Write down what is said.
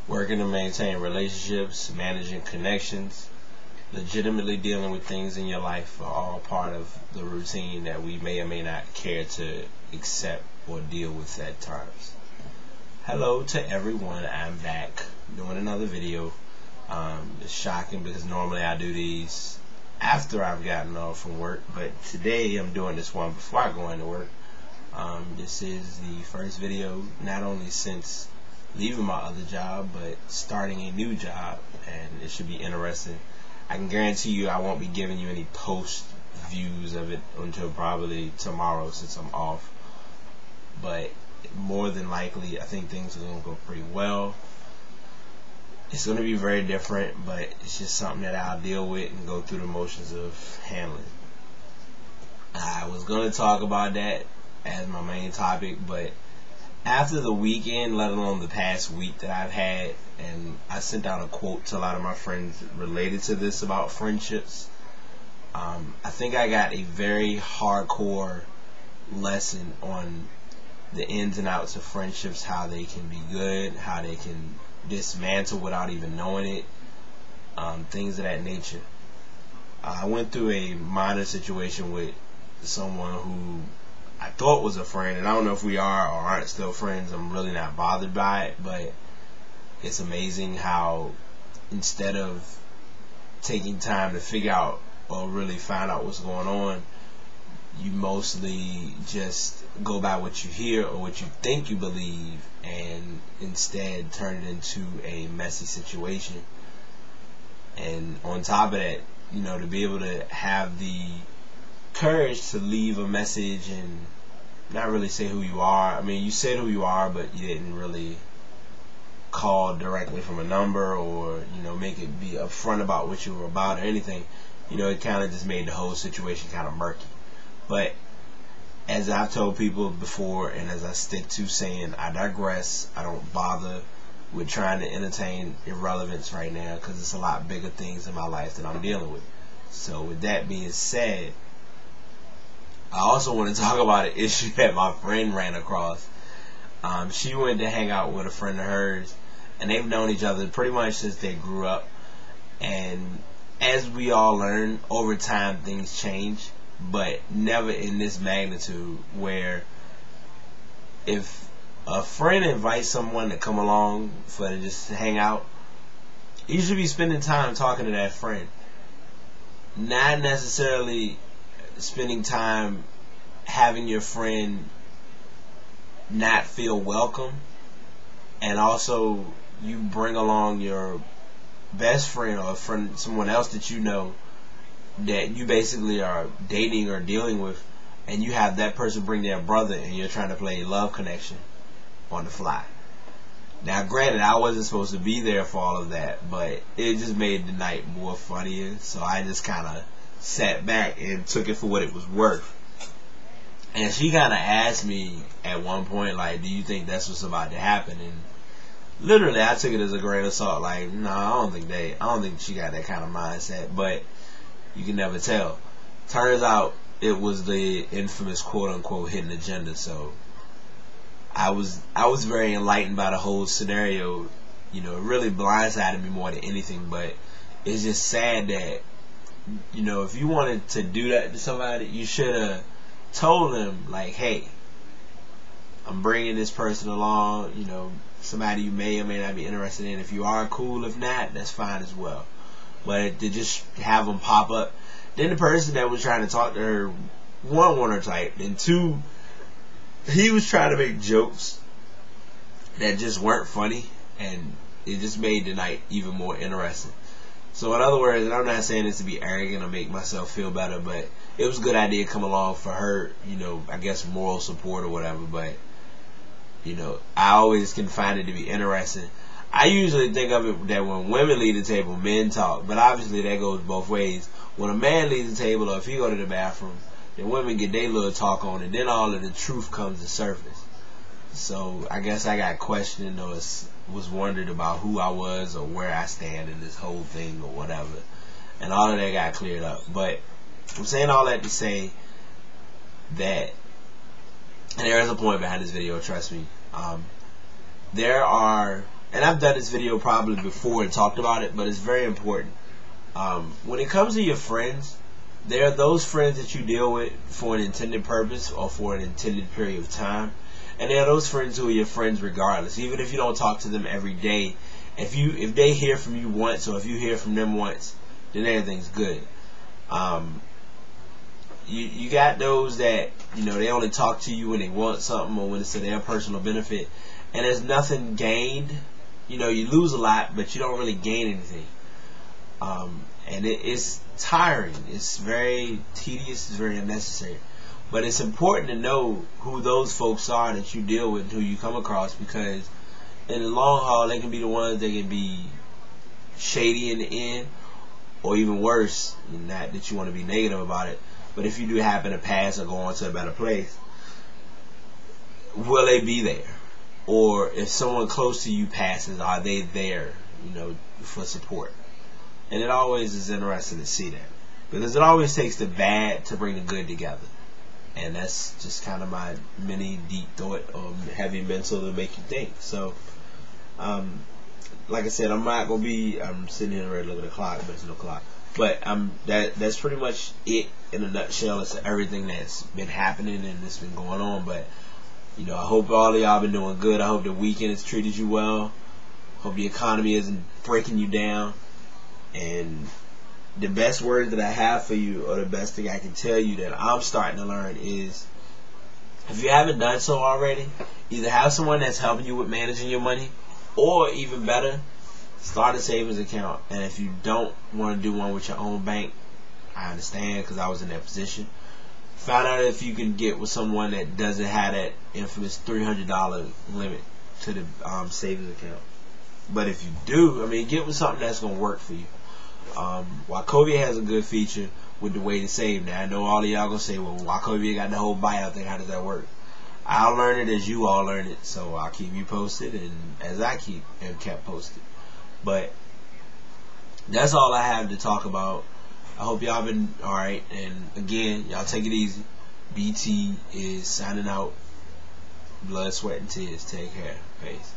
Working to maintain relationships, managing connections, legitimately dealing with things in your life are all part of the routine that we may or may not care to accept or deal with at times. Hello to everyone, I'm back doing another video. It's shocking because normally I do these after I've gotten off from work, but today I'm doing this one before I go into work. This is the first video, not only since leaving my other job, but starting a new job, and it should be interesting. I can guarantee you I won't be giving you any post views of it until probably tomorrow since I'm off, but more than likely I think things are going to go pretty well. It's going to be very different, but it's just something that I'll deal with and go through the motions of handling. I was going to talk about that as my main topic, but after the weekend, let alone the past week that I've had, and I sent out a quote to a lot of my friends related to this about friendships, I think I got a very hardcore lesson on the ins and outs of friendships, how they can be good, how they can dismantle without even knowing it, things of that nature. I went through a minor situation with someone who I thought was a friend, and I don't know if we are or aren't still friends. I'm really not bothered by it, but it's amazing how instead of taking time to figure out or really find out what's going on, you mostly just go by what you hear or what you think you believe, and instead turn it into a messy situation. And on top of that, to be able to have the courage to leave a message and not really say who you are. I mean, you said who you are, but you didn't really call directly from a number or, make it be upfront about what you were about or anything. It kind of just made the whole situation kind of murky. But as I've told people before, and as I stick to saying, I digress. I don't bother with trying to entertain irrelevance right now because it's a lot bigger things in my life that I'm dealing with. So with that being said, I also want to talk about an issue that my friend ran across. She went to hang out with a friend of hers, and they've known each other pretty much since they grew up. And as we all learn, over time things change, but never in this magnitude, where if a friend invites someone to come along for just to hang out, you should be spending time talking to that friend. Not necessarily spending time having your friend not feel welcome, and also you bring along your best friend or a friend, someone else that you know that you basically are dating or dealing with, and you have that person bring their brother and you're trying to play a love connection on the fly. Now granted, I wasn't supposed to be there for all of that, but it just made the night more funnier, so I just kind of sat back and took it for what it was worth. And she kind of asked me at one point, like, do you think that's what's about to happen? And literally I took it as a grain of salt, like, no, I don't think she got that kind of mindset, but you can never tell. Turns out it was the infamous quote unquote hidden agenda. So I was very enlightened by the whole scenario. It really blindsided me more than anything, but it's just sad that if you wanted to do that to somebody, you should have told them, like, hey, I'm bringing this person along, somebody you may or may not be interested in. If you are, cool. If not, that's fine as well. But to just have them pop up, then the person that was trying to talk to her, one, wanted her type, and two, he was trying to make jokes that just weren't funny, and it just made the night even more interesting. So in other words, and I'm not saying this to be arrogant or make myself feel better, but it was a good idea to come along for her, I guess moral support or whatever, but, I always can find it to be interesting. I usually think of it that when women leave the table, men talk, but obviously that goes both ways. When a man leaves the table or if he go to the bathroom, then women get their little talk on, and then all of the truth comes to surface. So I guess I got questioned or was wondered about who I was or where I stand in this whole thing or whatever, and all of that got cleared up. But I'm saying all that to say that, and there is a point behind this video, trust me, there are and I've done this video probably before and talked about it, but it's very important. When it comes to your friends, there are those friends that you deal with for an intended purpose or for an intended period of time, and there are those friends who are your friends regardless, even if you don't talk to them every day. If they hear from you once, or if you hear from them once, then everything's good. You got those that, you know, they only talk to you when they want something or when it's to their personal benefit, and there's nothing gained. You know, you lose a lot, but you don't really gain anything. And it's tiring. It's very tedious. It's very unnecessary. But it's important to know who those folks are that you deal with, who you come across, because in the long haul, they can be the ones that can be shady in the end, or even worse, not that you want to be negative about it, but if you do happen to pass or go on to a better place, will they be there? Or if someone close to you passes, are they there, you know, for support? And it always is interesting to see that, because it always takes the bad to bring the good together. And that's just kind of my mini deep thought or heavy mental to make you think. So, like I said, I'm sitting here ready to look at the clock, but it's no clock. But that's pretty much it in a nutshell. It's everything that's been happening and that's been going on. But, you know, I hope all of y'all been doing good. I hope the weekend has treated you well. Hope the economy isn't breaking you down. And the best word that I have for you, or the best thing I can tell you that I'm starting to learn, is if you haven't done so already, either have someone that's helping you with managing your money, or even better, start a savings account. And if you don't want to do one with your own bank, I understand, because I was in that position. Find out if you can get with someone that doesn't have that infamous $300 limit to the savings account. But if you do, I mean, get with something that's going to work for you. Wachovia has a good feature with the way to save. Now, I know all of y'all going to say, well, Wachovia got the whole buyout thing. How does that work? I'll learn it as you all learn it. So I'll keep you posted, and as I am kept posted. But that's all I have to talk about. I hope y'all been alright. And again, y'all take it easy. BT is signing out. Blood, sweat, and tears. Take care. Peace.